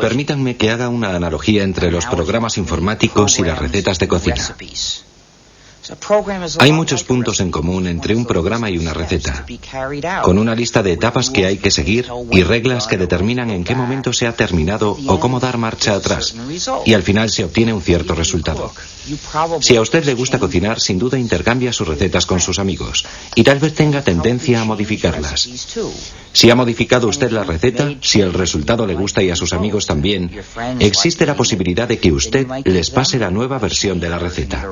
Permítanme que haga una analogía entre los programas informáticos y las recetas de cocina. Hay muchos puntos en común entre un programa y una receta, con una lista de etapas que hay que seguir y reglas que determinan en qué momento se ha terminado o cómo dar marcha atrás, y al final se obtiene un cierto resultado. Si a usted le gusta cocinar, sin duda intercambia sus recetas con sus amigos, y tal vez tenga tendencia a modificarlas. Si ha modificado usted la receta, si el resultado le gusta y a sus amigos también, existe la posibilidad de que usted les pase la nueva versión de la receta.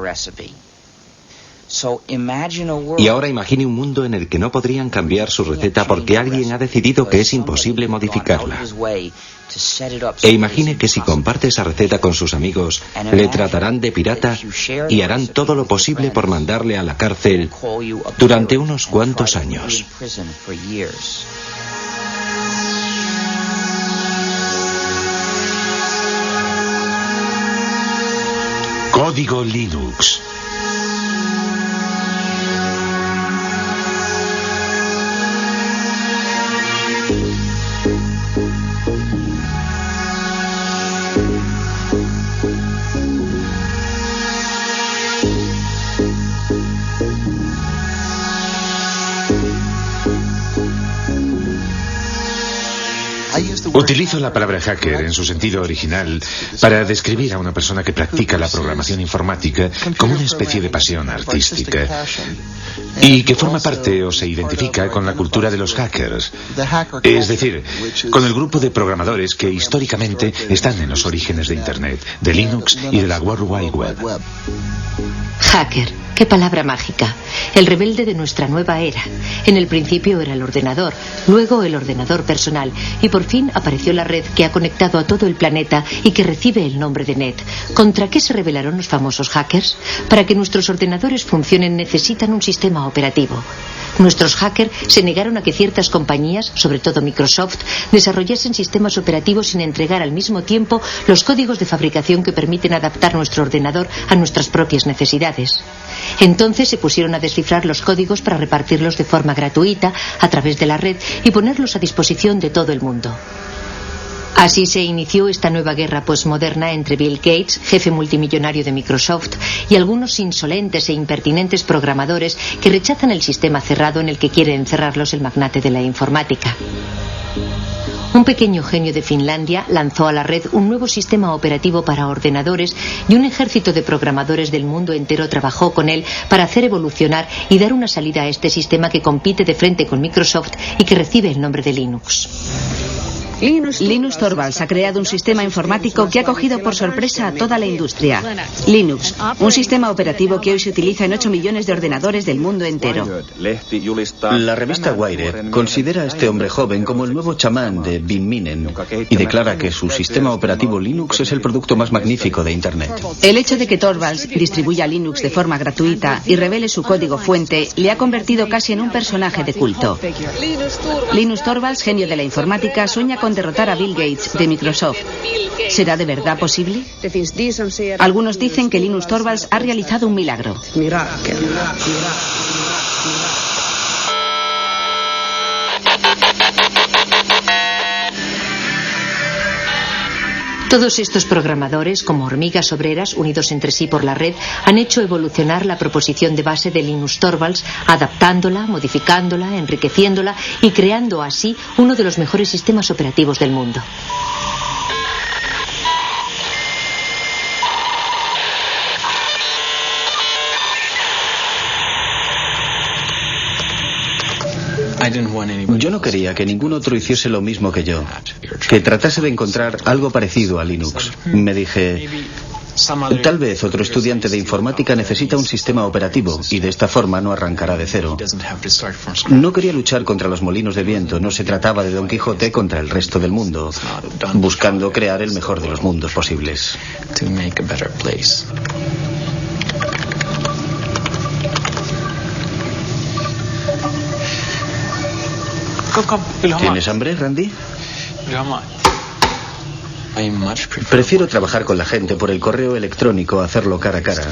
Y ahora imagine un mundo en el que no podrían cambiar su receta porque alguien ha decidido que es imposible modificarla. E imagine que si comparte esa receta con sus amigos, le tratarán de pirata y harán todo lo posible por mandarle a la cárcel durante unos cuantos años. Código Linux. Utilizo la palabra hacker en su sentido original para describir a una persona que practica la programación informática como una especie de pasión artística y que forma parte o se identifica con la cultura de los hackers, es decir, con el grupo de programadores que históricamente están en los orígenes de Internet, de Linux y de la World Wide Web. Hacker, qué palabra mágica. El rebelde de nuestra nueva era. En el principio era el ordenador, luego el ordenador personal y por fin apareció la red que ha conectado a todo el planeta y que recibe el nombre de Net. ¿Contra qué se rebelaron los famosos hackers? Para que nuestros ordenadores funcionen necesitan un sistema operativo. Nuestros hackers se negaron a que ciertas compañías, sobre todo Microsoft, desarrollasen sistemas operativos sin entregar al mismo tiempo los códigos de fabricación que permiten adaptar nuestro ordenador a nuestras propias necesidades. Entonces se pusieron a descifrar los códigos para repartirlos de forma gratuita a través de la red y ponerlos a disposición de todo el mundo. Así se inició esta nueva guerra posmoderna entre Bill Gates, jefe multimillonario de Microsoft, y algunos insolentes e impertinentes programadores que rechazan el sistema cerrado en el que quiere encerrarlos el magnate de la informática. Un pequeño genio de Finlandia lanzó a la red un nuevo sistema operativo para ordenadores y un ejército de programadores del mundo entero trabajó con él para hacer evolucionar y dar una salida a este sistema que compite de frente con Microsoft y que recibe el nombre de Linux. Linus Torvalds ha creado un sistema informático que ha cogido por sorpresa a toda la industria. Linux, un sistema operativo que hoy se utiliza en 8 millones de ordenadores del mundo entero. La revista Wired considera a este hombre joven como el nuevo chamán de Bin Minen y declara que su sistema operativo Linux es el producto más magnífico de Internet. El hecho de que Torvalds distribuya Linux de forma gratuita y revele su código fuente le ha convertido casi en un personaje de culto. Linus Torvalds, genio de la informática, sueña con derrotar a Bill Gates de Microsoft. ¿Será de verdad posible? Algunos dicen que Linus Torvalds ha realizado un milagro. Todos estos programadores, como hormigas obreras unidos entre sí por la red, han hecho evolucionar la proposición de base de Linus Torvalds, adaptándola, modificándola, enriqueciéndola y creando así uno de los mejores sistemas operativos del mundo. Yo no quería que ningún otro hiciese lo mismo que yo, que tratase de encontrar algo parecido a Linux. Me dije, tal vez otro estudiante de informática necesita un sistema operativo y de esta forma no arrancará de cero. No quería luchar contra los molinos de viento, no se trataba de Don Quijote contra el resto del mundo, buscando crear el mejor de los mundos posibles. ¿Tienes hambre, Randy? Prefiero trabajar con la gente por el correo electrónico a hacerlo cara a cara.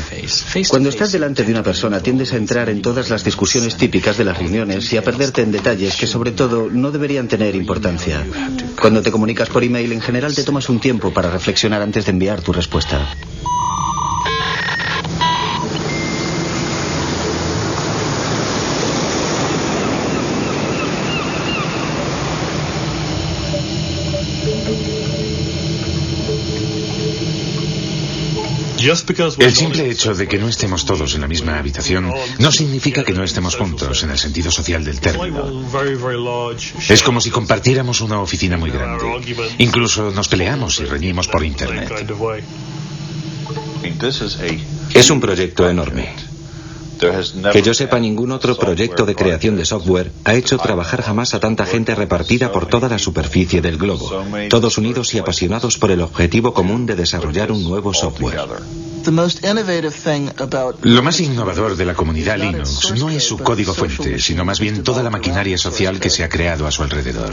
Cuando estás delante de una persona tiendes a entrar en todas las discusiones típicas de las reuniones y a perderte en detalles que sobre todo no deberían tener importancia. Cuando te comunicas por email en general te tomas un tiempo para reflexionar antes de enviar tu respuesta. El simple hecho de que no estemos todos en la misma habitación no significa que no estemos juntos en el sentido social del término. Es como si compartiéramos una oficina muy grande. Incluso nos peleamos y reñimos por internet. Es un proyecto enorme. Que yo sepa, ningún otro proyecto de creación de software ha hecho trabajar jamás a tanta gente repartida por toda la superficie del globo, todos unidos y apasionados por el objetivo común de desarrollar un nuevo software. Lo más innovador de la comunidad Linux no es su código fuente, sino más bien toda la maquinaria social que se ha creado a su alrededor.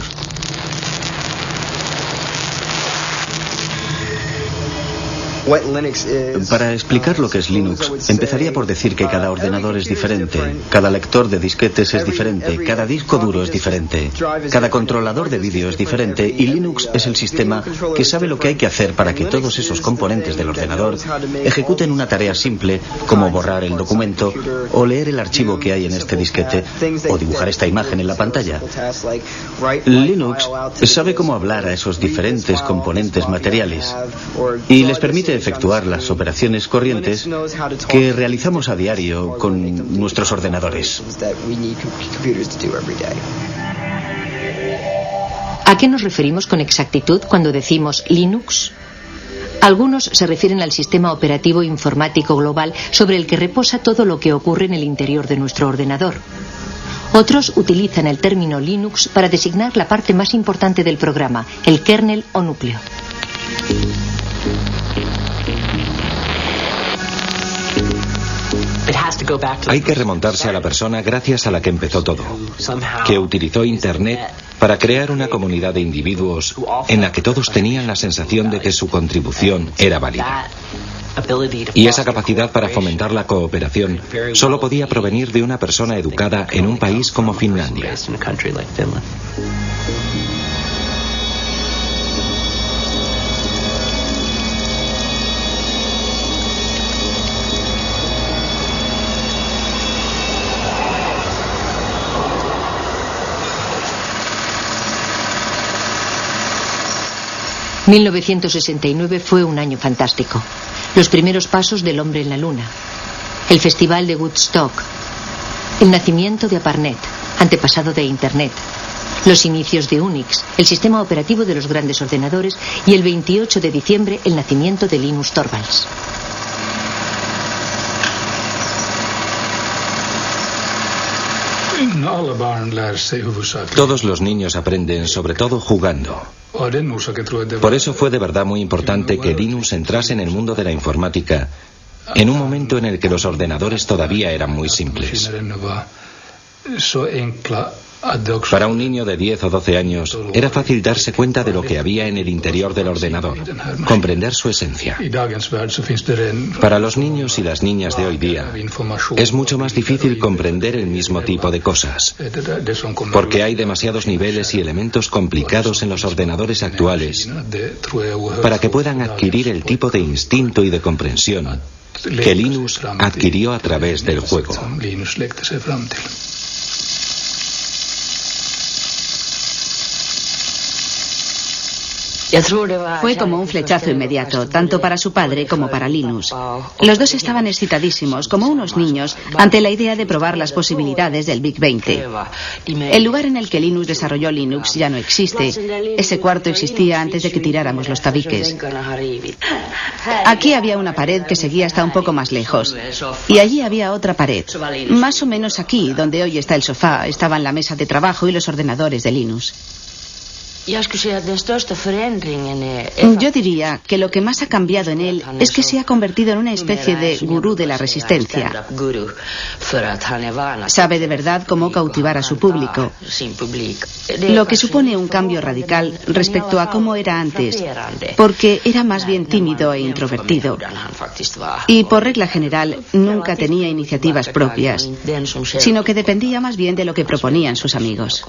Para explicar lo que es Linux, empezaría por decir que cada ordenador es diferente, cada lector de disquetes es diferente, cada disco duro es diferente, cada controlador de vídeo es diferente y Linux es el sistema que sabe lo que hay que hacer para que todos esos componentes del ordenador ejecuten una tarea simple como borrar el documento o leer el archivo que hay en este disquete o dibujar esta imagen en la pantalla. Linux sabe cómo hablar a esos diferentes componentes materiales y les permite efectuar las operaciones corrientes que realizamos a diario con nuestros ordenadores. ¿A qué nos referimos con exactitud cuando decimos Linux? Algunos se refieren al sistema operativo informático global sobre el que reposa todo lo que ocurre en el interior de nuestro ordenador. Otros utilizan el término Linux para designar la parte más importante del programa, el kernel o núcleo. Hay que remontarse a la persona gracias a la que empezó todo, que utilizó Internet para crear una comunidad de individuos en la que todos tenían la sensación de que su contribución era válida. Y esa capacidad para fomentar la cooperación solo podía provenir de una persona educada en un país como Finlandia. ...1969 fue un año fantástico. Los primeros pasos del hombre en la luna, el festival de Woodstock, el nacimiento de ARPANET, antepasado de Internet, los inicios de Unix, el sistema operativo de los grandes ordenadores, y el 28 de diciembre el nacimiento de Linus Torvalds. Todos los niños aprenden, sobre todo jugando. Por eso fue de verdad muy importante que Linus entrase en el mundo de la informática en un momento en el que los ordenadores todavía eran muy simples. Para un niño de 10 o 12 años era fácil darse cuenta de lo que había en el interior del ordenador, comprender su esencia. Para los niños y las niñas de hoy día es mucho más difícil comprender el mismo tipo de cosas, porque hay demasiados niveles y elementos complicados en los ordenadores actuales para que puedan adquirir el tipo de instinto y de comprensión que Linus adquirió a través del juego. Fue como un flechazo inmediato, tanto para su padre como para Linus. Los dos estaban excitadísimos, como unos niños, ante la idea de probar las posibilidades del Big 20. El lugar en el que Linus desarrolló Linux ya no existe. Ese cuarto existía antes de que tiráramos los tabiques. Aquí había una pared que seguía hasta un poco más lejos. Y allí había otra pared. Más o menos aquí, donde hoy está el sofá, estaban la mesa de trabajo y los ordenadores de Linus. Yo diría que lo que más ha cambiado en él es que se ha convertido en una especie de gurú de la resistencia. Sabe de verdad cómo cautivar a su público, lo que supone un cambio radical respecto a cómo era antes, porque era más bien tímido e introvertido. Y por regla general nunca tenía iniciativas propias, sino que dependía más bien de lo que proponían sus amigos.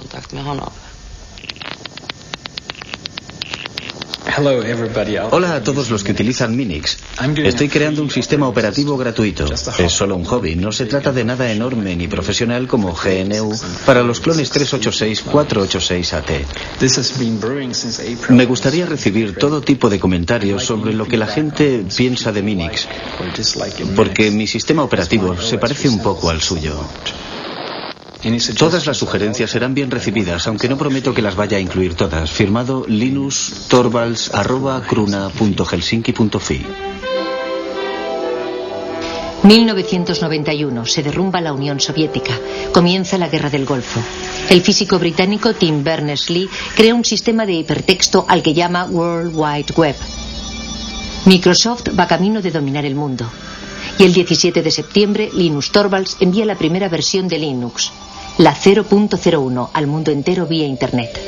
Hola a todos los que utilizan Minix. Estoy creando un sistema operativo gratuito. Es solo un hobby, no se trata de nada enorme ni profesional como GNU para los clones 386-486AT. Me gustaría recibir todo tipo de comentarios sobre lo que la gente piensa de Minix, porque mi sistema operativo se parece un poco al suyo. Todas las sugerencias serán bien recibidas, aunque no prometo que las vaya a incluir todas. Firmado linustorvalds@kruna.helsinki.fi. 1991. Se derrumba la Unión Soviética. Comienza la Guerra del Golfo. El físico británico Tim Berners-Lee crea un sistema de hipertexto al que llama World Wide Web. Microsoft va camino de dominar el mundo. Y el 17 de septiembre, Linus Torvalds envía la primera versión de Linux, la 0.01, al mundo entero vía Internet.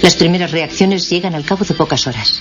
Las primeras reacciones llegan al cabo de pocas horas.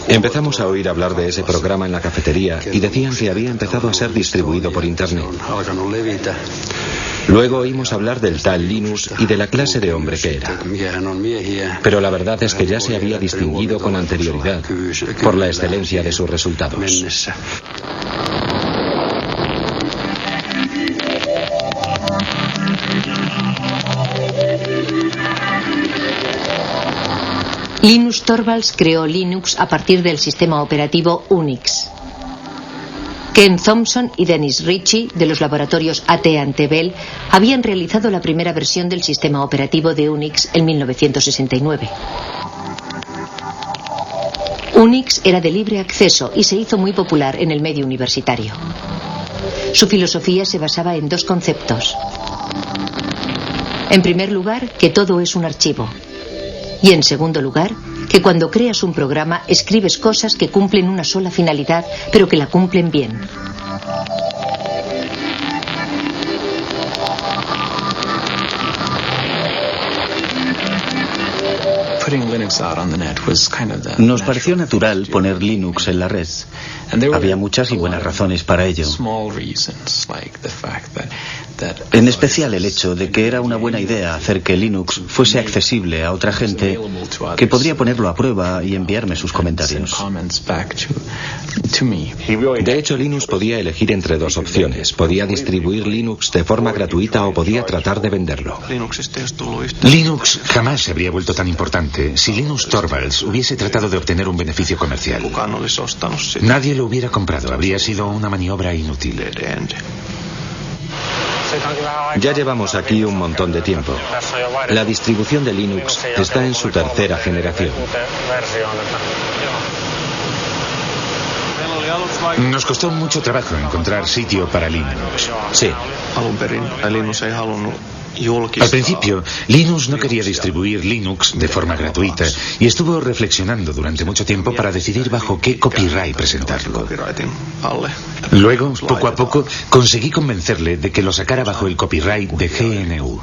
Empezamos a oír hablar de ese programa en la cafetería y decían que había empezado a ser distribuido por Internet. Luego oímos hablar del tal Linus y de la clase de hombre que era. Pero la verdad es que ya se había distinguido con anterioridad por la excelencia de sus resultados. Linus Torvalds creó Linux a partir del sistema operativo Unix. Ken Thompson y Dennis Ritchie, de los laboratorios AT&T Bell, habían realizado la primera versión del sistema operativo de Unix en 1969. Unix era de libre acceso y se hizo muy popular en el medio universitario. Su filosofía se basaba en dos conceptos. En primer lugar, que todo es un archivo. Y en segundo lugar, que cuando creas un programa escribes cosas que cumplen una sola finalidad, pero que la cumplen bien. Nos pareció natural poner Linux en la red. Había muchas y buenas razones para ello. En especial el hecho de que era una buena idea hacer que Linux fuese accesible a otra gente que podría ponerlo a prueba y enviarme sus comentarios. De hecho, Linus podía elegir entre dos opciones. Podía distribuir Linux de forma gratuita o podía tratar de venderlo. Linux jamás se habría vuelto tan importante si Linus Torvalds hubiese tratado de obtener un beneficio comercial. Nadie lo hubiera comprado, habría sido una maniobra inútil. Ya llevamos aquí un montón de tiempo. La distribución de Linux está en su tercera generación. Nos costó mucho trabajo encontrar sitio para Linux. Sí. Al principio, Linus no quería distribuir Linux de forma gratuita y estuvo reflexionando durante mucho tiempo para decidir bajo qué copyright presentarlo. Luego, poco a poco, conseguí convencerle de que lo sacara bajo el copyright de GNU.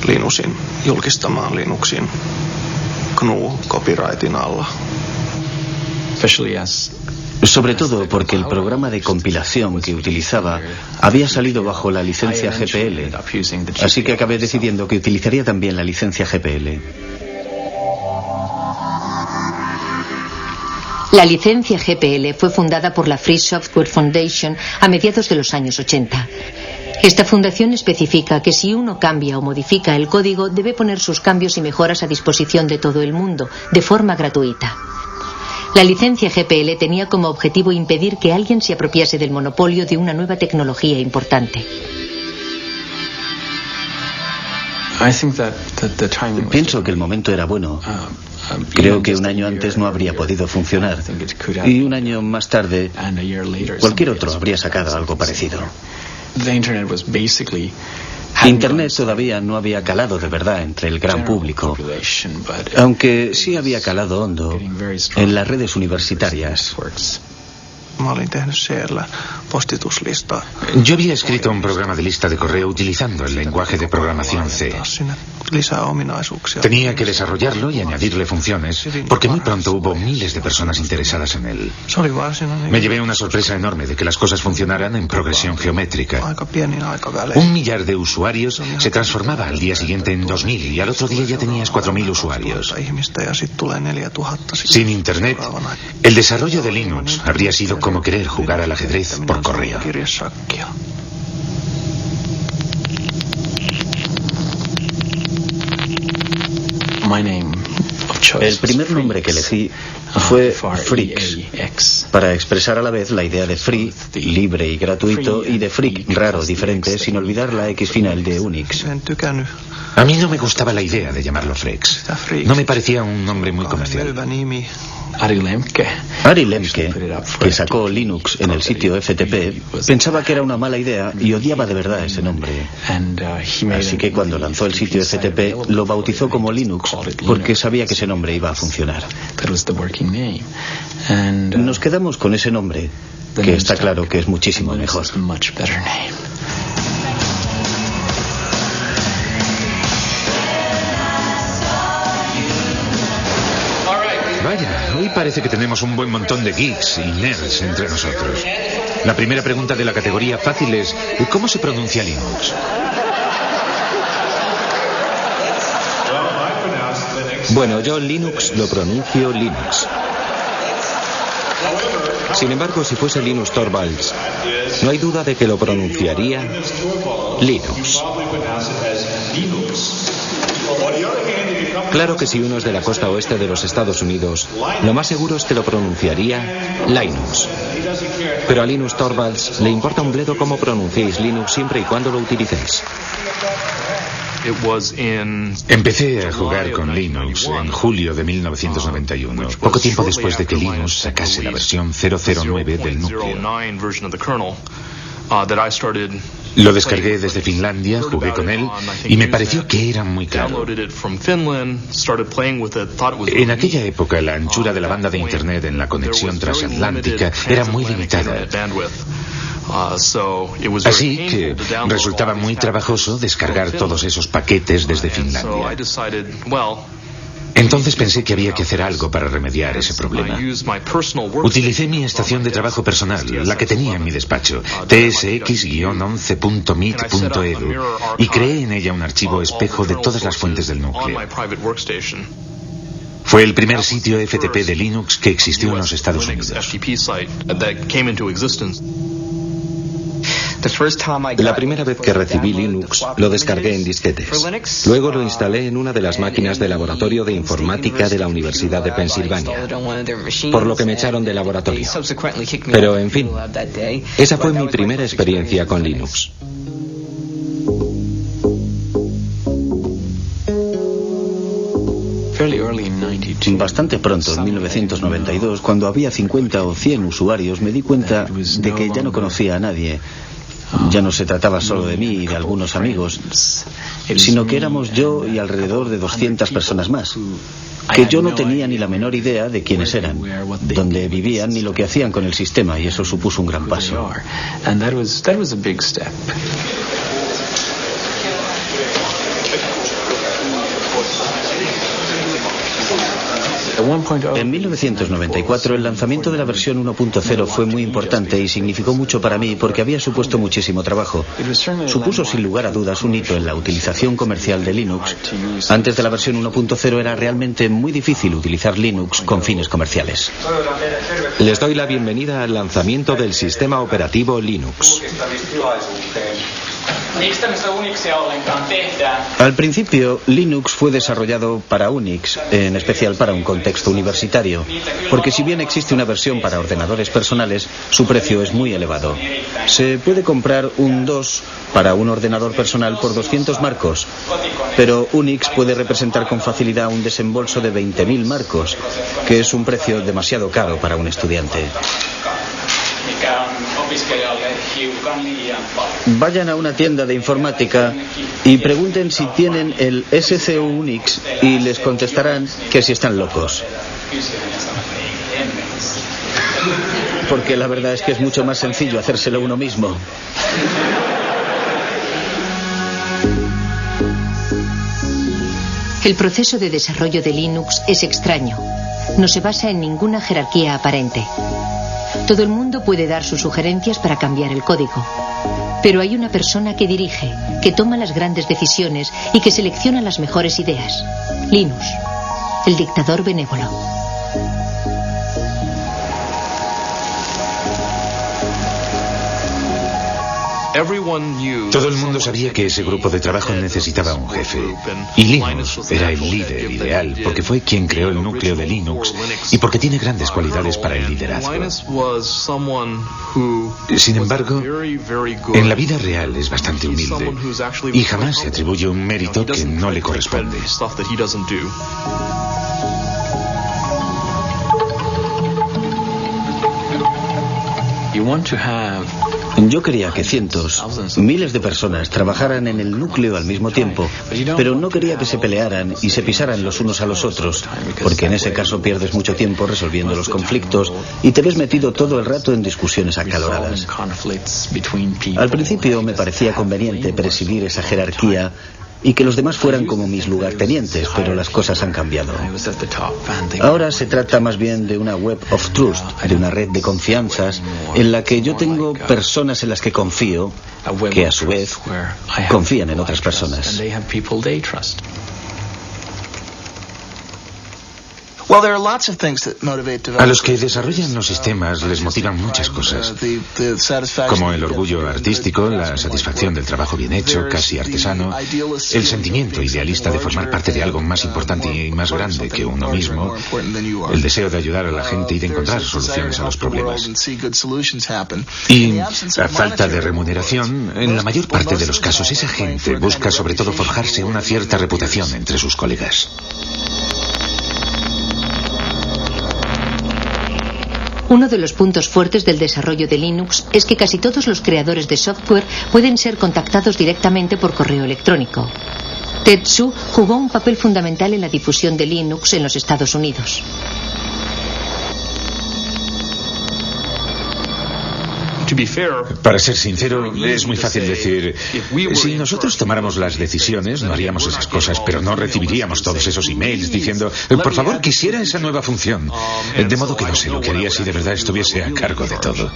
Linuxin julkistamaan Linuxin GNU copyrightin alla. Sobre todo porque el programa de compilación que utilizaba había salido bajo la licencia GPL, así que acabé decidiendo que utilizaría también la licencia GPL. La licencia GPL fue fundada por la Free Software Foundation a mediados de los años 80. Esta fundación especifica que si uno cambia o modifica el código, debe poner sus cambios y mejoras a disposición de todo el mundo, de forma gratuita. La licencia GPL tenía como objetivo impedir que alguien se apropiase del monopolio de una nueva tecnología importante. Pienso que el momento era bueno. Creo que un año antes no habría podido funcionar. Y un año más tarde, cualquier otro habría sacado algo parecido. Internet todavía no había calado de verdad entre el gran público, aunque sí había calado hondo en las redes universitarias. Yo había escrito un programa de lista de correo utilizando el lenguaje de programación C. Tenía que desarrollarlo y añadirle funciones, porque muy pronto hubo miles de personas interesadas en él. Me llevé una sorpresa enorme de que las cosas funcionaran en progresión geométrica. 1 millar de usuarios se transformaba al día siguiente en 2000 y al otro día ya tenías 4000 usuarios. Sin Internet, el desarrollo de Linux habría sido como querer jugar al ajedrez por correo. El primer nombre que elegí fue Freaks, para expresar a la vez la idea de free, libre y gratuito, y de freak, raro, diferente, sin olvidar la X final de Unix. A mí no me gustaba la idea de llamarlo Freaks. No me parecía un nombre muy comercial. Ari Lemke, que sacó Linux en el sitio FTP, pensaba que era una mala idea y odiaba de verdad ese nombre. Así que cuando lanzó el sitio FTP lo bautizó como Linux porque sabía que ese nombre iba a funcionar. Nos quedamos con ese nombre, que está claro que es muchísimo mejor. Vaya, hoy parece que tenemos un buen montón de geeks y nerds entre nosotros. La primera pregunta de la categoría fácil es: ¿cómo se pronuncia Linux? Bueno, yo Linux lo pronuncio Linux. Sin embargo, si fuese Linus Torvalds, no hay duda de que lo pronunciaría Linux. Claro que si uno es de la costa oeste de los Estados Unidos, lo más seguro es que lo pronunciaría Linux. Pero a Linus Torvalds le importa un bledo cómo pronunciéis Linux siempre y cuando lo utilicéis. Empecé a jugar con Linux en julio de 1991, poco tiempo después de que Linux sacase la versión 009 del núcleo. Lo descargué desde Finlandia, jugué con él y me pareció que era muy claro. En aquella época la anchura de la banda de Internet en la conexión transatlántica era muy limitada. Así que resultaba muy trabajoso descargar todos esos paquetes desde Finlandia. Entonces pensé que había que hacer algo para remediar ese problema. Utilicé mi estación de trabajo personal, la que tenía en mi despacho, tsx-11.meet.edu, y creé en ella un archivo espejo de todas las fuentes del núcleo. Fue el primer sitio FTP de Linux que existió en los Estados Unidos. La primera vez que recibí Linux lo descargué en disquetes. Luego lo instalé en una de las máquinas de laboratorio de informática de la Universidad de Pensilvania, por lo que me echaron del laboratorio. Pero en fin, esa fue mi primera experiencia con Linux. Bastante pronto, en 1992, cuando había 50 o 100 usuarios, me di cuenta de que ya no conocía a nadie. Ya no se trataba solo de mí y de algunos amigos, sino que éramos yo y alrededor de 200 personas más, que yo no tenía ni la menor idea de quiénes eran, dónde vivían ni lo que hacían con el sistema, y eso supuso un gran paso. En 1994 el lanzamiento de la versión 1.0 fue muy importante y significó mucho para mí porque había supuesto muchísimo trabajo. Supuso sin lugar a dudas un hito en la utilización comercial de Linux. Antes de la versión 1.0 era realmente muy difícil utilizar Linux con fines comerciales. Les doy la bienvenida al lanzamiento del sistema operativo Linux. Al principio, Linux fue desarrollado para Unix, en especial para un contexto universitario, porque si bien existe una versión para ordenadores personales, su precio es muy elevado. Se puede comprar un DOS para un ordenador personal por 200 marcos, pero Unix puede representar con facilidad un desembolso de 20.000 marcos, que es un precio demasiado caro para un estudiante. Vayan a una tienda de informática y pregunten si tienen el SCU Unix y les contestarán que si están locos. Porque la verdad es que es mucho más sencillo hacérselo uno mismo. El proceso de desarrollo de Linux es extraño. No se basa en ninguna jerarquía aparente. Todo el mundo puede dar sus sugerencias para cambiar el código. Pero hay una persona que dirige, que toma las grandes decisiones y que selecciona las mejores ideas. Linus, el dictador benévolo. Todo el mundo sabía que ese grupo de trabajo necesitaba un jefe. Y Linus era el líder ideal, porque fue quien creó el núcleo de Linux y porque tiene grandes cualidades para el liderazgo. Sin embargo, en la vida real es bastante humilde y jamás se atribuye un mérito que no le corresponde. Yo quería que cientos, miles de personas trabajaran en el núcleo al mismo tiempo, pero no quería que se pelearan y se pisaran los unos a los otros, porque en ese caso pierdes mucho tiempo resolviendo los conflictos y te ves metido todo el rato en discusiones acaloradas. Al principio me parecía conveniente presidir esa jerarquía y que los demás fueran como mis lugartenientes, pero las cosas han cambiado. Ahora se trata más bien de una web of trust, de una red de confianzas en la que yo tengo personas en las que confío, que a su vez confían en otras personas. A los que desarrollan los sistemas les motivan muchas cosas, como el orgullo artístico, la satisfacción del trabajo bien hecho, casi artesano, el sentimiento idealista de formar parte de algo más importante y más grande que uno mismo, el deseo de ayudar a la gente y de encontrar soluciones a los problemas. Y a falta de remuneración, en la mayor parte de los casos esa gente busca sobre todo forjarse una cierta reputación entre sus colegas. Uno de los puntos fuertes del desarrollo de Linux es que casi todos los creadores de software pueden ser contactados directamente por correo electrónico. Tetsu jugó un papel fundamental en la difusión de Linux en los Estados Unidos. Para ser sincero, es muy fácil decir, si nosotros tomáramos las decisiones, no haríamos esas cosas, pero no recibiríamos todos esos emails diciendo, por favor, quisiera esa nueva función. De modo que no sé lo que haría si de verdad estuviese a cargo de todo.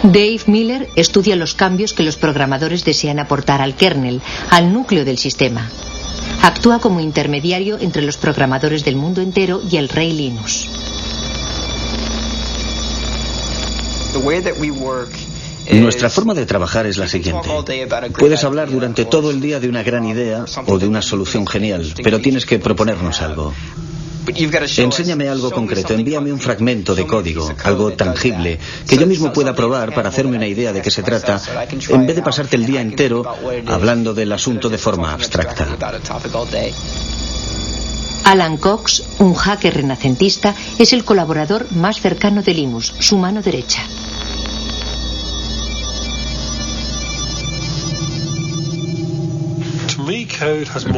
Dave Miller estudia los cambios que los programadores desean aportar al kernel, al núcleo del sistema. Actúa como intermediario entre los programadores del mundo entero y el rey Linus. Nuestra forma de trabajar es la siguiente. Puedes hablar durante todo el día de una gran idea o de una solución genial, pero tienes que proponernos algo. Enséñame algo concreto, envíame un fragmento de código, algo tangible, que yo mismo pueda probar para hacerme una idea de qué se trata, en vez de pasarte el día entero hablando del asunto de forma abstracta. Alan Cox, un hacker renacentista, es el colaborador más cercano de Linus, su mano derecha.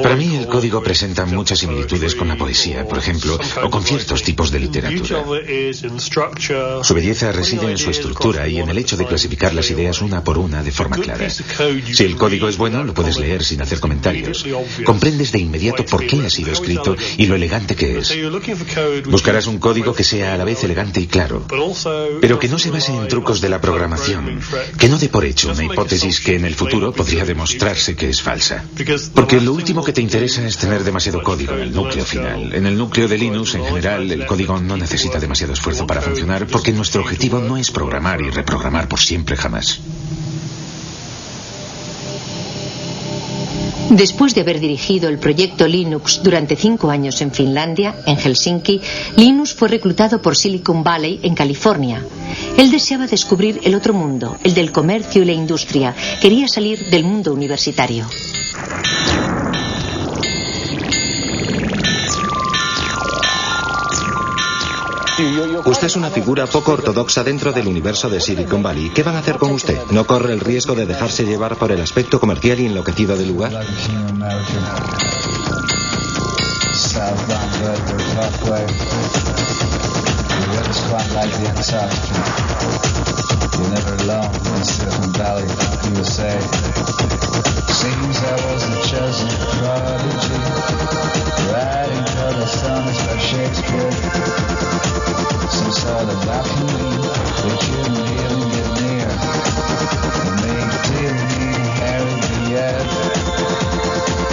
Para mí el código presenta muchas similitudes con la poesía, por ejemplo, o con ciertos tipos de literatura. Su belleza reside en su estructura y en el hecho de clasificar las ideas una por una de forma clara. Si el código es bueno, lo puedes leer sin hacer comentarios. Comprendes de inmediato por qué ha sido escrito y lo elegante que es. Buscarás un código que sea a la vez elegante y claro, pero que no se base en trucos de la programación, que no dé por hecho una hipótesis que en el futuro podría demostrarse que es falsa. Porque lo último que te interesa es tener demasiado código en el núcleo final. En el núcleo de Linux, en general, el código no necesita demasiado esfuerzo para funcionar, porque nuestro objetivo no es programar y reprogramar por siempre jamás. Después de haber dirigido el proyecto Linux durante 5 años en Finlandia, en Helsinki, Linus fue reclutado por Silicon Valley, en California. Él deseaba descubrir el otro mundo, el del comercio y la industria. Quería salir del mundo universitario. Usted es una figura poco ortodoxa dentro del universo de Silicon Valley. ¿Qué van a hacer con usted? ¿No corre el riesgo de dejarse llevar por el aspecto comercial y enloquecido del lugar? Some sort of balcony we couldn't even get near. And they didn't even Harry the earth.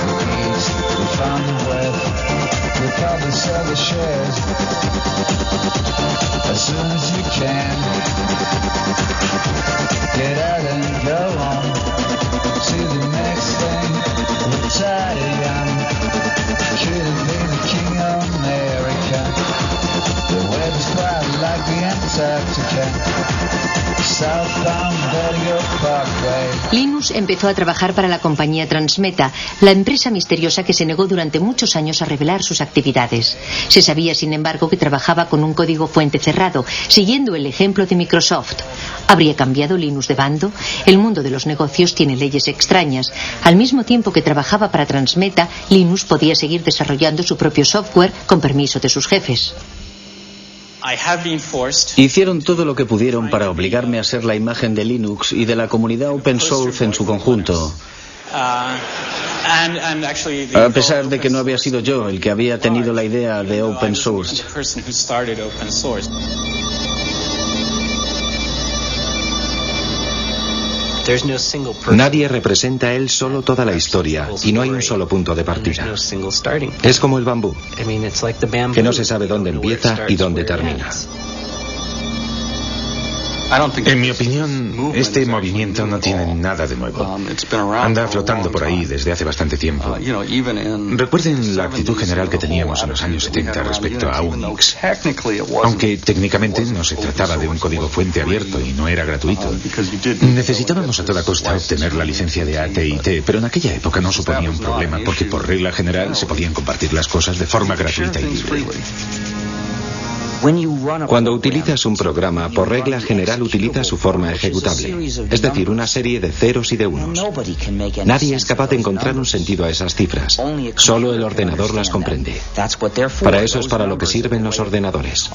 We eat, we found the wealth, we probably sell the shares as soon as you can. Get out and go on to the next thing. We're tired of young, could have been the king of America. The weather's quite like the Antarctica. Southbound Berger Parkway. Linus empezó a trabajar para la compañía Transmeta, la empresa misteriosa que se negó durante muchos años a revelar sus actividades. Se sabía, sin embargo, que trabajaba con un código fuente cerrado, siguiendo el ejemplo de Microsoft. ¿Habría cambiado Linus de bando? El mundo de los negocios tiene leyes extrañas. Al mismo tiempo que trabajaba para Transmeta, Linus podía seguir desarrollando su propio software con permiso de sus jefes. Hicieron todo lo que pudieron para obligarme a ser la imagen de Linux y de la comunidad open source en su conjunto. A pesar de que no había sido yo el que había tenido la idea de open source. Nadie representa él solo toda la historia y no hay un solo punto de partida. Es como el bambú, que no se sabe dónde empieza y dónde termina. En mi opinión, este movimiento no tiene nada de nuevo. Anda flotando por ahí desde hace bastante tiempo. Recuerden la actitud general que teníamos en los años 70 respecto a Unix. Aunque técnicamente no se trataba de un código fuente abierto y no era gratuito. Necesitábamos a toda costa obtener la licencia de AT&T, pero en aquella época no suponía un problema porque por regla general se podían compartir las cosas de forma gratuita y libre. Cuando utilizas un programa, por regla general utiliza su forma ejecutable, es decir, una serie de ceros y de unos. Nadie es capaz de encontrar un sentido a esas cifras, solo el ordenador las comprende. Para eso es para lo que sirven los ordenadores.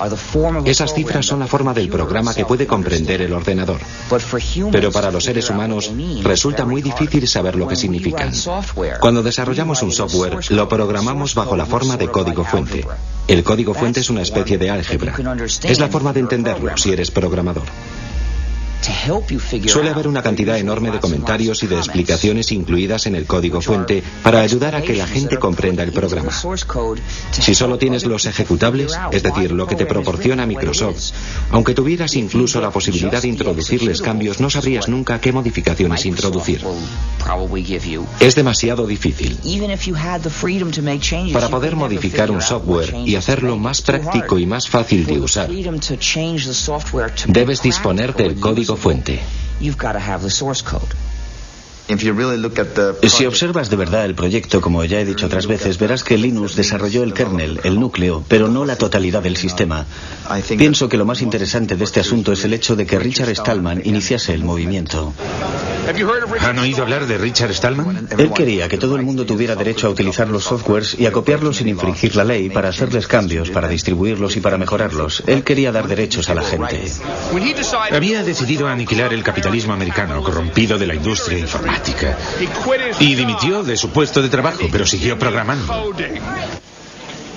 Esas cifras son la forma del programa que puede comprender el ordenador. Pero para los seres humanos resulta muy difícil saber lo que significan. Cuando desarrollamos un software, lo programamos bajo la forma de código fuente. El código fuente es una especie de álgebra. Es la forma de entenderlo si eres programador. Suele haber una cantidad enorme de comentarios y de explicaciones incluidas en el código fuente para ayudar a que la gente comprenda el programa. Si solo tienes los ejecutables, es decir, lo que te proporciona Microsoft, aunque tuvieras incluso la posibilidad de introducirles cambios, no sabrías nunca qué modificaciones introducir. Es demasiado difícil. Para poder modificar un software y hacerlo más práctico y más fácil de usar, debes disponer del código fuente. Si observas de verdad el proyecto, como ya he dicho otras veces, verás que Linus desarrolló el kernel, el núcleo, pero no la totalidad del sistema. Pienso que lo más interesante de este asunto es el hecho de que Richard Stallman iniciase el movimiento. ¿Han oído hablar de Richard Stallman? Él quería que todo el mundo tuviera derecho a utilizar los softwares y a copiarlos sin infringir la ley, para hacerles cambios, para distribuirlos y para mejorarlos. Él quería dar derechos a la gente. Había decidido aniquilar el capitalismo americano corrompido de la industria informática. Y dimitió de su puesto de trabajo, pero siguió programando.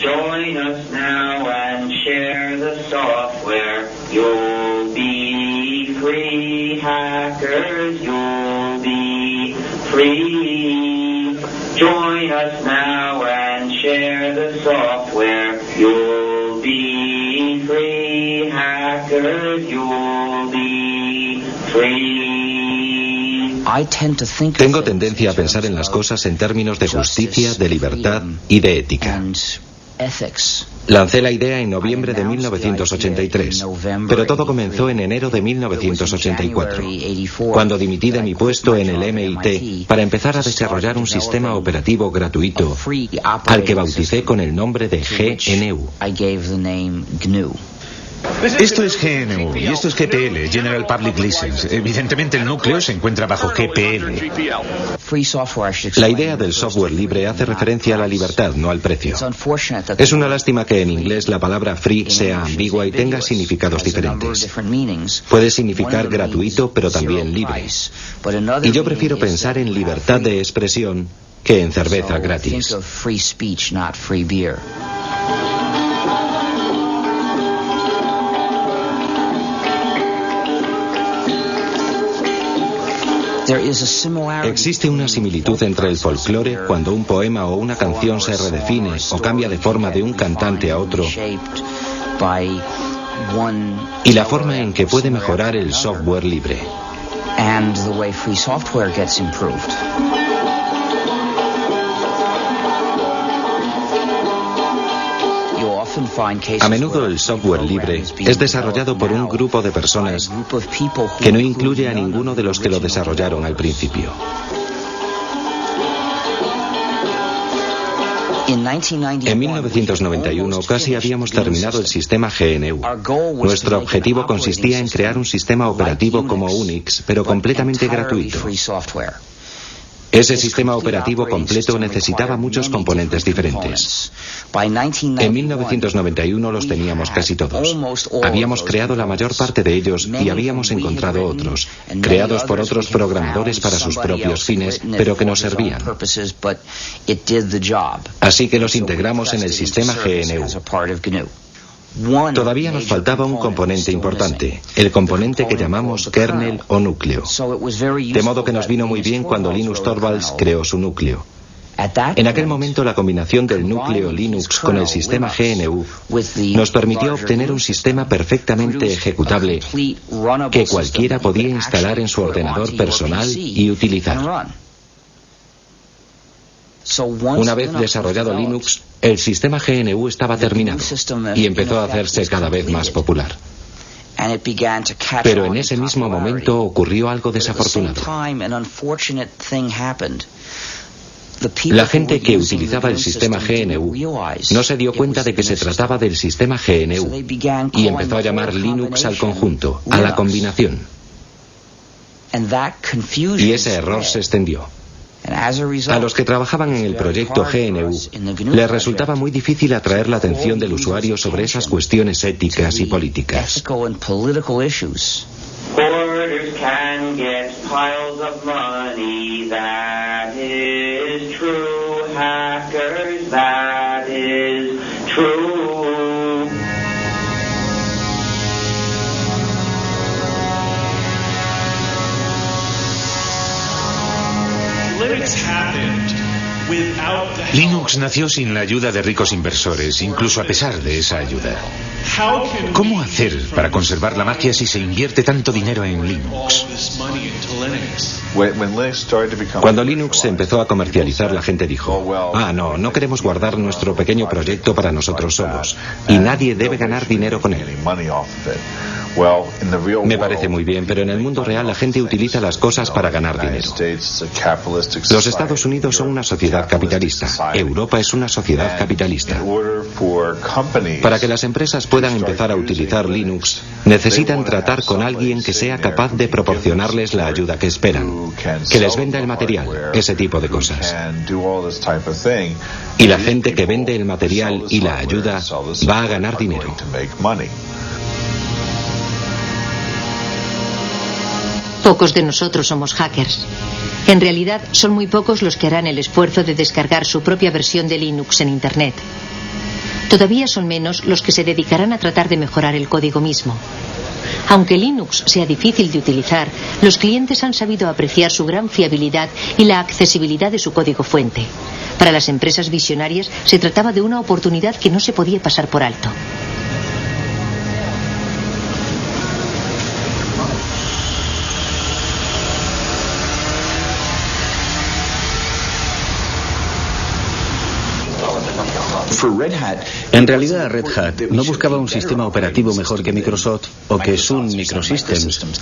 Join us now and share the software. You'll be free, hackers, you'll be free. Join us now and share the software. You'll be free, hackers, you'll be free. Tengo tendencia a pensar en las cosas en términos de justicia, de libertad y de ética. Lancé la idea en noviembre de 1983, pero todo comenzó en enero de 1984, cuando dimití de mi puesto en el MIT para empezar a desarrollar un sistema operativo gratuito, al que bauticé con el nombre de GNU. Esto es GNU y esto es GPL, General Public License. Evidentemente el núcleo se encuentra bajo GPL. La idea del software libre hace referencia a la libertad, no al precio. Es una lástima que en inglés la palabra free sea ambigua y tenga significados diferentes. Puede significar gratuito, pero también libre. Y yo prefiero pensar en libertad de expresión que en cerveza gratis. Existe una similitud entre el folclore, cuando un poema o una canción se redefine o cambia de forma de un cantante a otro, y la forma en que puede mejorar el software libre. A menudo el software libre es desarrollado por un grupo de personas que no incluye a ninguno de los que lo desarrollaron al principio. En 1991 casi habíamos terminado el sistema GNU. Nuestro objetivo consistía en crear un sistema operativo como Unix, pero completamente gratuito. Ese sistema operativo completo necesitaba muchos componentes diferentes. En 1991 los teníamos casi todos. Habíamos creado la mayor parte de ellos y habíamos encontrado otros, creados por otros programadores para sus propios fines, pero que nos servían. Así que los integramos en el sistema GNU. Todavía nos faltaba un componente importante, el componente que llamamos kernel o núcleo. De modo que nos vino muy bien cuando Linus Torvalds creó su núcleo. En aquel momento la combinación del núcleo Linux con el sistema GNU nos permitió obtener un sistema perfectamente ejecutable que cualquiera podía instalar en su ordenador personal y utilizar. Una vez desarrollado Linux, el sistema GNU estaba terminado y empezó a hacerse cada vez más popular. Pero en ese mismo momento ocurrió algo desafortunado. La gente que utilizaba el sistema GNU no se dio cuenta de que se trataba del sistema GNU y empezó a llamar Linux al conjunto, a la combinación. Y ese error se extendió. A los que trabajaban en el proyecto GNU les resultaba muy difícil atraer la atención del usuario sobre esas cuestiones éticas y políticas. Linux nació sin la ayuda de ricos inversores, incluso a pesar de esa ayuda. ¿Cómo hacer para conservar la magia si se invierte tanto dinero en Linux? Cuando Linux empezó a comercializar, la gente dijo: no queremos guardar nuestro pequeño proyecto para nosotros solos, y nadie debe ganar dinero con él. Me parece muy bien, pero en el mundo real la gente utiliza las cosas para ganar dinero. Los Estados Unidos son una sociedad capitalista. Europa es una sociedad capitalista. Para que las empresas puedan empezar a utilizar Linux, necesitan tratar con alguien que sea capaz de proporcionarles la ayuda que esperan, que les venda el material, ese tipo de cosas. Y la gente que vende el material y la ayuda va a ganar dinero. Pocos de nosotros somos hackers. En realidad, son muy pocos los que harán el esfuerzo de descargar su propia versión de Linux en Internet. Todavía son menos los que se dedicarán a tratar de mejorar el código mismo. Aunque Linux sea difícil de utilizar, los clientes han sabido apreciar su gran fiabilidad y la accesibilidad de su código fuente. Para las empresas visionarias se trataba de una oportunidad que no se podía pasar por alto. En realidad, Red Hat no buscaba un sistema operativo mejor que Microsoft o que Sun Microsystems.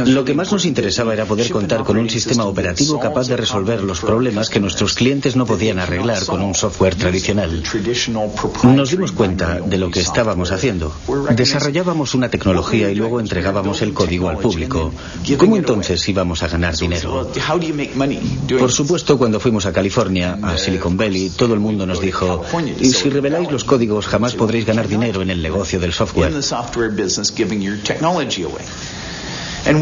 Lo que más nos interesaba era poder contar con un sistema operativo capaz de resolver los problemas que nuestros clientes no podían arreglar con un software tradicional. Nos dimos cuenta de lo que estábamos haciendo. Desarrollábamos una tecnología y luego entregábamos el código al público. ¿Cómo entonces íbamos a ganar dinero? Por supuesto, cuando fuimos a California, a Silicon Valley, todo el mundo nos dijo: y si reveláis los códigos, jamás podréis ganar dinero en el negocio del software.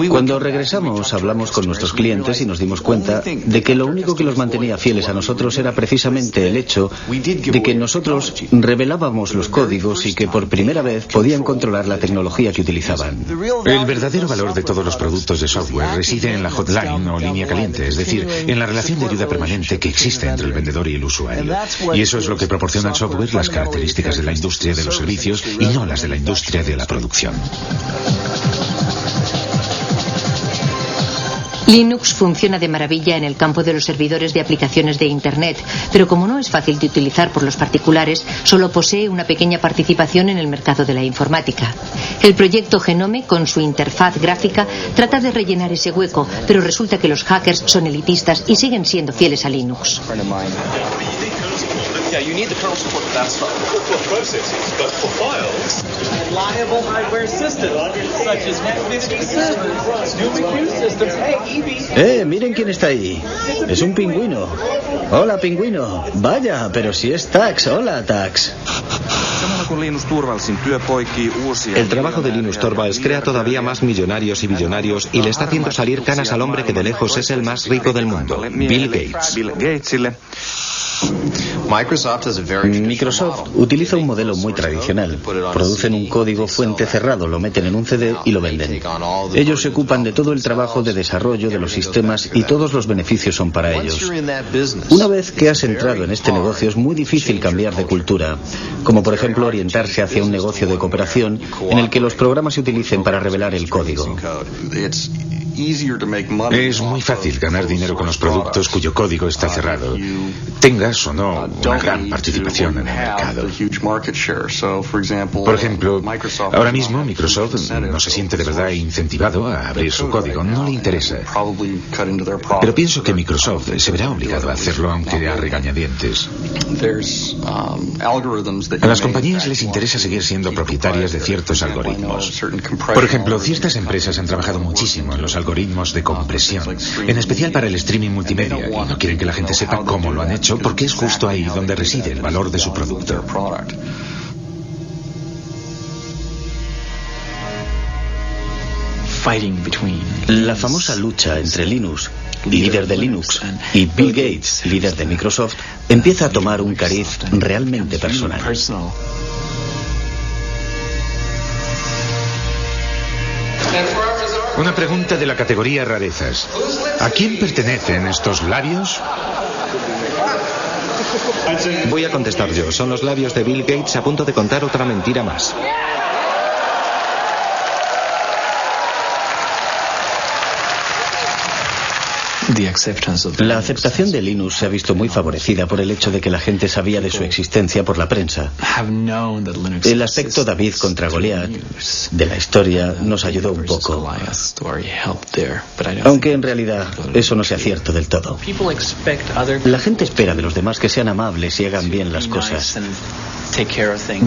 Cuando regresamos, hablamos con nuestros clientes y nos dimos cuenta de que lo único que los mantenía fieles a nosotros era precisamente el hecho de que nosotros revelábamos los códigos y que por primera vez podían controlar la tecnología que utilizaban. El verdadero valor de todos los productos de software reside en la hotline o línea caliente, es decir, en la relación de ayuda permanente que existe entre el vendedor y el usuario. Y eso es lo que proporciona el software las características de la industria de los servicios y no las de la industria de la producción. Linux funciona de maravilla en el campo de los servidores de aplicaciones de Internet, pero como no es fácil de utilizar por los particulares, solo posee una pequeña participación en el mercado de la informática. El proyecto Genome, con su interfaz gráfica, trata de rellenar ese hueco, pero resulta que los hackers son elitistas y siguen siendo fieles a Linux. Yeah, you need the kernel support for that stuff. For processing, but for files, reliable hardware systems, such as Mac57, NuMQ systems, hey, Eevee. Miren quién está ahí. Es un pingüino. Hola, pingüino. Vaya, pero si es Tax. Hola, Tax. El trabajo de Linus Torvalds crea todavía más millonarios y billonarios y le está haciendo salir canas al hombre que de lejos es el más rico del mundo, Bill Gates. Microsoft utiliza un modelo muy tradicional. Producen un código fuente cerrado, lo meten en un CD y lo venden. Ellos se ocupan de todo el trabajo de desarrollo de los sistemas y todos los beneficios son para ellos. Una vez que has entrado en este negocio es muy difícil cambiar de cultura, como por ejemplo orientarse hacia un negocio de cooperación en el que los programas se utilicen para revelar el código. Es muy fácil ganar dinero con los productos cuyo código está cerrado, tengas o no una gran participación en el mercado. Por ejemplo, ahora mismo Microsoft no se siente de verdad incentivado a abrir su código, no le interesa. Pero pienso que Microsoft se verá obligado a hacerlo aunque a regañadientes. A las compañías les interesa seguir siendo propietarias de ciertos algoritmos. Por ejemplo, ciertas empresas han trabajado muchísimo en los algoritmos de compresión, en especial para el streaming multimedia, y no quieren que la gente sepa cómo lo han hecho porque es justo ahí donde reside el valor de su producto. La famosa lucha entre Linus, líder de Linux, y Bill Gates, líder de Microsoft, empieza a tomar un cariz realmente personal. Una pregunta de la categoría rarezas. ¿A quién pertenecen estos labios? Voy a contestar yo. Son los labios de Bill Gates a punto de contar otra mentira más. La aceptación de Linux se ha visto muy favorecida por el hecho de que la gente sabía de su existencia por la prensa. El aspecto David contra Goliat de la historia nos ayudó un poco, aunque en realidad eso no sea cierto del todo. La gente espera de los demás que sean amables y hagan bien las cosas.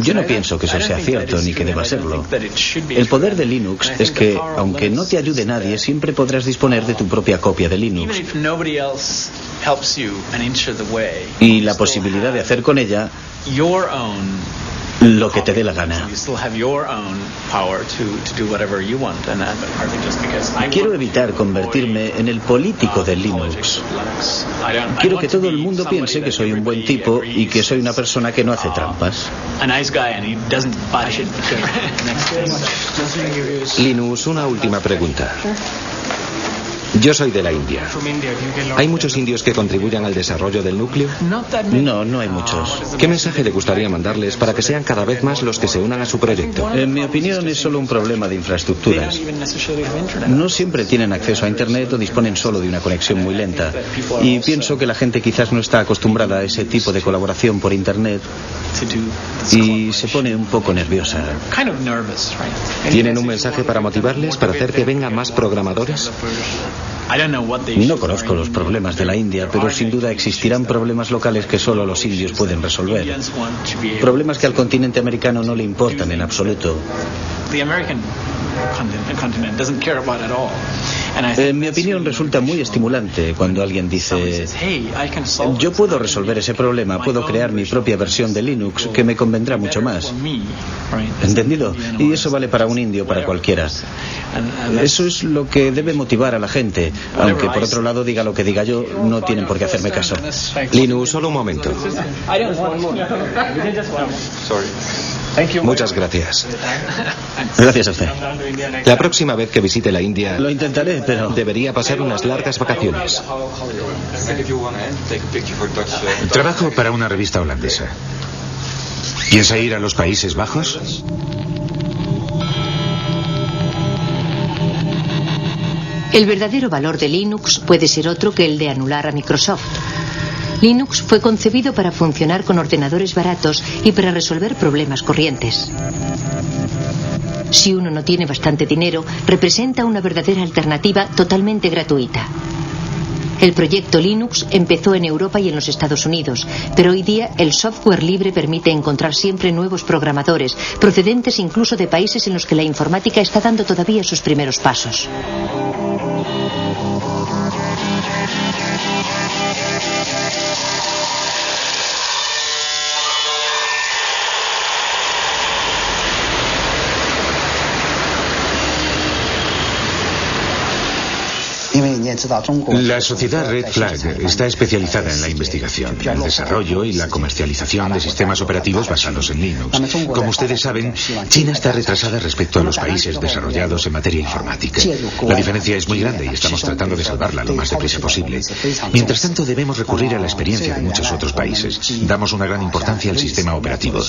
Yo no pienso que eso sea cierto ni que deba serlo. El poder de Linux es que, aunque no te ayude nadie, siempre podrás disponer de tu propia copia de Linux. Y la posibilidad de hacer con ella lo que te dé la gana. Quiero evitar convertirme en el político de Linux. Quiero que todo el mundo piense que soy un buen tipo y que soy una persona que no hace trampas. Linus, una última pregunta. Yo soy de la India. ¿Hay muchos indios que contribuyan al desarrollo del núcleo? No, no hay muchos. ¿Qué mensaje le gustaría mandarles para que sean cada vez más los que se unan a su proyecto? En mi opinión es solo un problema de infraestructuras. No siempre tienen acceso a Internet o disponen solo de una conexión muy lenta. Y pienso que la gente quizás no está acostumbrada a ese tipo de colaboración por Internet y se pone un poco nerviosa. ¿Tienen un mensaje para motivarles, para hacer que vengan más programadores? No conozco los problemas de la India, pero sin duda existirán problemas locales que solo los indios pueden resolver. Problemas que al continente americano no le importan en absoluto. En mi opinión resulta muy estimulante cuando alguien dice: yo puedo resolver ese problema, puedo crear mi propia versión de Linux que me convendrá mucho más. ¿Entendido? Y eso vale para un indio, para cualquiera. Eso es lo que debe motivar a la gente, aunque por otro lado diga lo que diga yo, no tienen por qué hacerme caso. Linus, solo un momento. Muchas gracias. Gracias a usted. La próxima vez que visite la India, lo intentaré, pero debería pasar unas largas vacaciones. Trabajo para una revista holandesa. ¿Piensa ir a los Países Bajos? El verdadero valor de Linux puede ser otro que el de anular a Microsoft. Linux fue concebido para funcionar con ordenadores baratos y para resolver problemas corrientes. Si uno no tiene bastante dinero, representa una verdadera alternativa totalmente gratuita. El proyecto Linux empezó en Europa y en los Estados Unidos, pero hoy día el software libre permite encontrar siempre nuevos programadores, procedentes incluso de países en los que la informática está dando todavía sus primeros pasos. La sociedad Red Flag está especializada en la investigación, el desarrollo y la comercialización de sistemas operativos basados en Linux. Como ustedes saben, China está retrasada respecto a los países desarrollados en materia informática. La diferencia es muy grande y estamos tratando de salvarla lo más deprisa posible. Mientras tanto, debemos recurrir a la experiencia de muchos otros países. Damos una gran importancia al sistema operativo.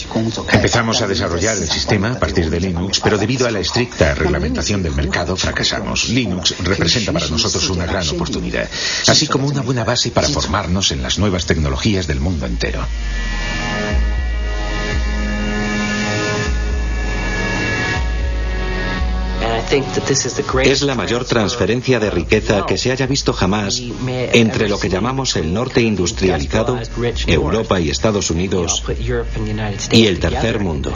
Empezamos a desarrollar el sistema a partir de Linux, pero debido a la estricta reglamentación del mercado, fracasamos. Linux representa para nosotros una gran oportunidad, así como una buena base para formarnos en las nuevas tecnologías del mundo entero. Es la mayor transferencia de riqueza que se haya visto jamás entre lo que llamamos el norte industrializado, Europa y Estados Unidos, y el tercer mundo.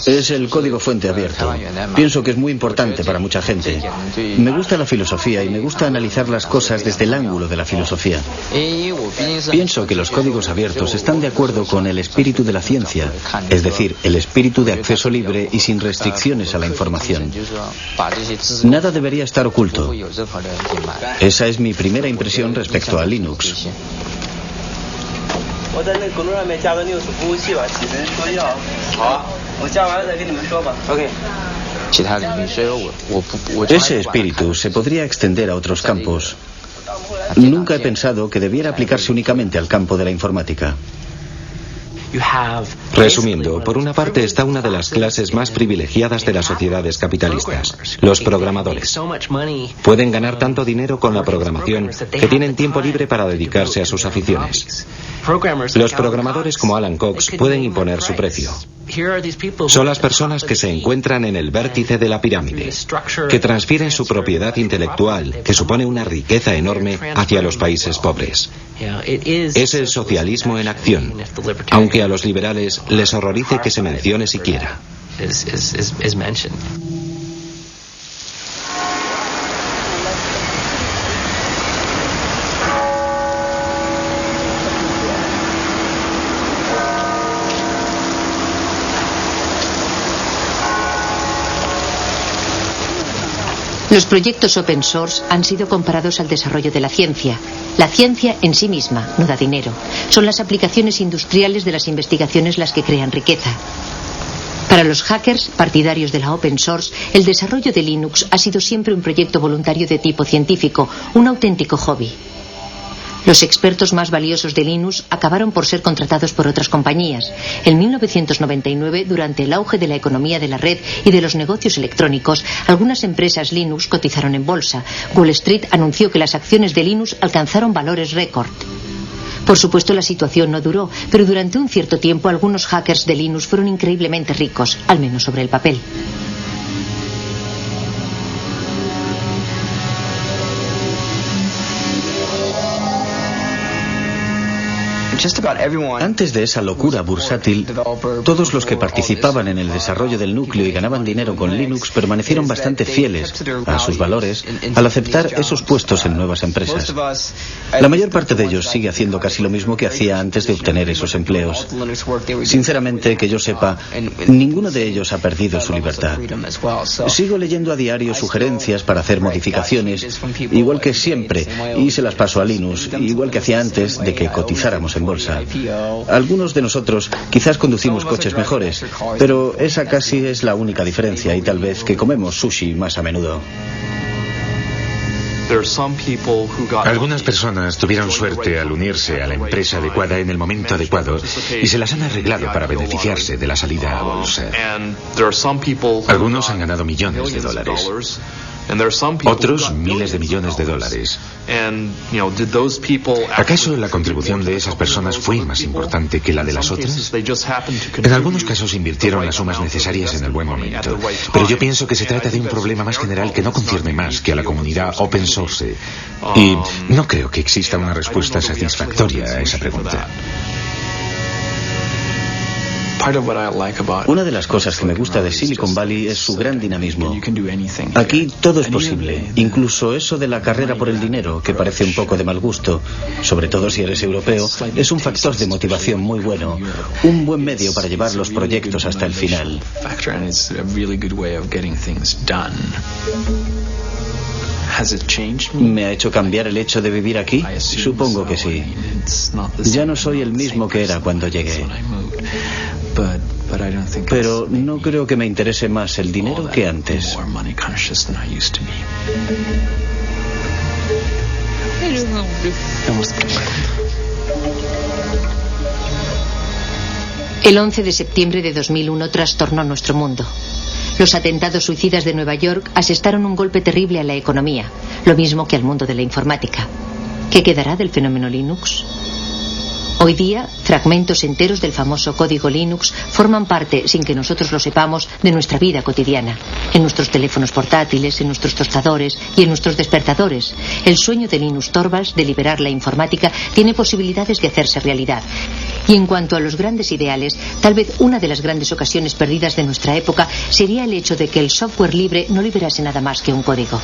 Es el código fuente abierto. Pienso que es muy importante para mucha gente. Me gusta la filosofía y me gusta analizar las cosas desde el ángulo de la filosofía. Pienso que los códigos abiertos están de acuerdo con el espíritu de la ciencia, es decir, el espíritu de acceso libre y sin restricciones a la información. Nada debería estar oculto. Esa es mi primera impresión respecto a Linux. Ese espíritu se podría extender a otros campos. Nunca he pensado que debiera aplicarse únicamente al campo de la informática. Resumiendo, por una parte está una de las clases más privilegiadas de las sociedades capitalistas, los programadores. Pueden ganar tanto dinero con la programación que tienen tiempo libre para dedicarse a sus aficiones. Los programadores como Alan Cox pueden imponer su precio. Son las personas que se encuentran en el vértice de la pirámide, que transfieren su propiedad intelectual, que supone una riqueza enorme, hacia los países pobres. Es el socialismo en acción, aunque a los liberales les horrorice que se mencione siquiera. Los proyectos open source han sido comparados al desarrollo de la ciencia. La ciencia en sí misma no da dinero. Son las aplicaciones industriales de las investigaciones las que crean riqueza. Para los hackers, partidarios de la open source, el desarrollo de Linux ha sido siempre un proyecto voluntario de tipo científico, un auténtico hobby. Los expertos más valiosos de Linux acabaron por ser contratados por otras compañías. En 1999, durante el auge de la economía de la red y de los negocios electrónicos, algunas empresas Linux cotizaron en bolsa. Wall Street anunció que las acciones de Linux alcanzaron valores récord. Por supuesto, la situación no duró, pero durante un cierto tiempo algunos hackers de Linux fueron increíblemente ricos, al menos sobre el papel. Antes de esa locura bursátil, todos los que participaban en el desarrollo del núcleo y ganaban dinero con Linux permanecieron bastante fieles a sus valores al aceptar esos puestos en nuevas empresas. La mayor parte de ellos sigue haciendo casi lo mismo que hacía antes de obtener esos empleos. Sinceramente, que yo sepa, ninguno de ellos ha perdido su libertad. Sigo leyendo a diario sugerencias para hacer modificaciones, igual que siempre, y se las paso a Linux, igual que hacía antes de que cotizáramos en bolsa. Algunos de nosotros quizás conducimos coches mejores, pero esa casi es la única diferencia, y tal vez que comemos sushi más a menudo. Algunas personas tuvieron suerte al unirse a la empresa adecuada en el momento adecuado y se las han arreglado para beneficiarse de la salida a bolsa. Algunos han ganado millones de dólares. Otros miles de millones de dólares. ¿Acaso la contribución de esas personas fue más importante que la de las otras? En algunos casos invirtieron las sumas necesarias en el buen momento, pero yo pienso que se trata de un problema más general que no concierne más que a la comunidad open source, y no creo que exista una respuesta satisfactoria a esa pregunta. Una de las cosas que me gusta de Silicon Valley es su gran dinamismo. Aquí todo es posible, incluso eso de la carrera por el dinero, que parece un poco de mal gusto, sobre todo si eres europeo, es un factor de motivación muy bueno, un buen medio para llevar los proyectos hasta el final. ¿Me ha hecho cambiar el hecho de vivir aquí? Supongo que sí. Ya no soy el mismo que era cuando llegué. Pero no creo que me interese más el dinero que antes. El 11 de septiembre de 2001 trastornó nuestro mundo. Los atentados suicidas de Nueva York asestaron un golpe terrible a la economía, lo mismo que al mundo de la informática. ¿Qué quedará del fenómeno Linux? Hoy día, fragmentos enteros del famoso código Linux forman parte, sin que nosotros lo sepamos, de nuestra vida cotidiana. En nuestros teléfonos portátiles, en nuestros tostadores y en nuestros despertadores. El sueño de Linus Torvalds de liberar la informática tiene posibilidades de hacerse realidad. Y en cuanto a los grandes ideales, tal vez una de las grandes ocasiones perdidas de nuestra época sería el hecho de que el software libre no liberase nada más que un código.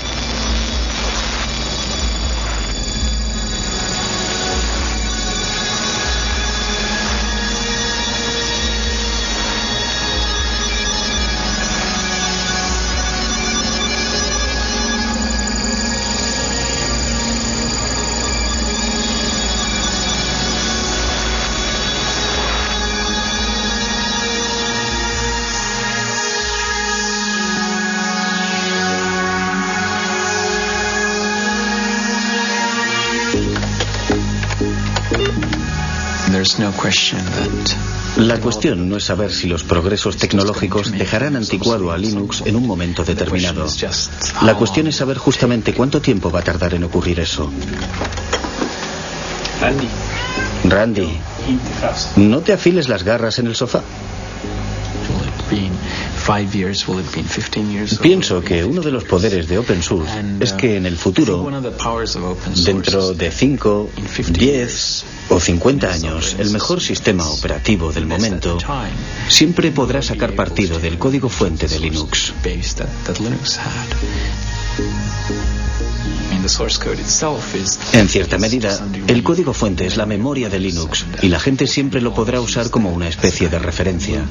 La cuestión no es saber si los progresos tecnológicos dejarán anticuado a Linux en un momento determinado. La cuestión es saber justamente cuánto tiempo va a tardar en ocurrir eso. Randy, ¿no te afiles las garras en el sofá? Pienso que uno de los poderes de Open Source es que en el futuro, dentro de 5, 10 o 50 años, el mejor sistema operativo del momento siempre podrá sacar partido del código fuente de Linux. En cierta medida, el código fuente es la memoria de Linux y la gente siempre lo podrá usar como una especie de referencia.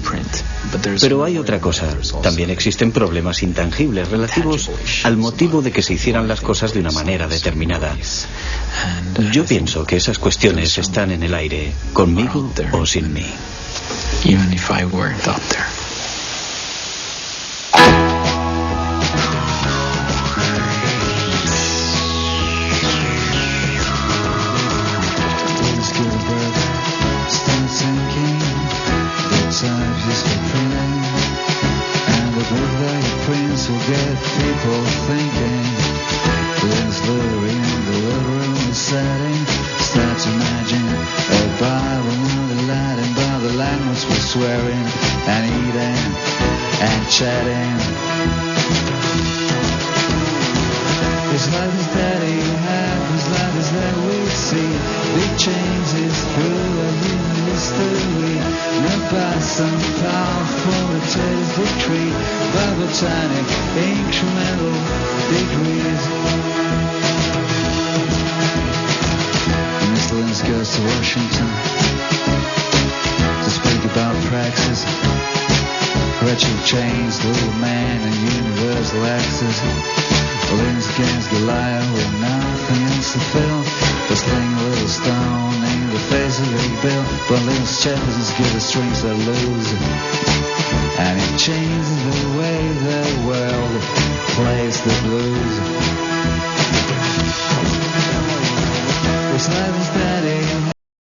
Pero hay otra cosa. También existen problemas intangibles relativos al motivo de que se hicieran las cosas de una manera determinada. Yo pienso que esas cuestiones están en el aire, conmigo o sin mí. Swearing and eating and chatting. His life is that he had, his life is that we see. Big changes through a human history, not by some powerful materialist victory, but botanic incremental degrees. Mr. Linus goes to Washington to speak about praxis, wretched chains, little man and universal axis. Linus against Goliath with nothing else to fill, but sling a little stone in the face of Big Bill. But Linus Jefferson's give the strings that lose, and it changes the way the world plays the blues.